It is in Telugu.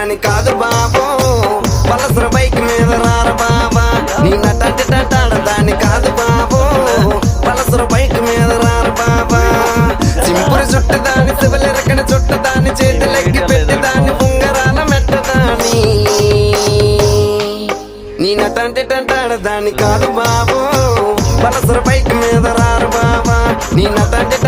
దాని కాదు బాబో పలసర బైక్ మీద రార బాబా నీ నటంటి దాని కాదు బాబో పలసర బైక్ మీద రార బాబా సింపురి చుట్టు దాని శివలిరకన చుట్టు దాని చేతులెక్కి పెట్టి దాని ఉంగరాల మెట్టదాని నీ నటంటి దాని కాదు బాబో పలసర బైక్ మీద రారు బాబా నీ నటంటి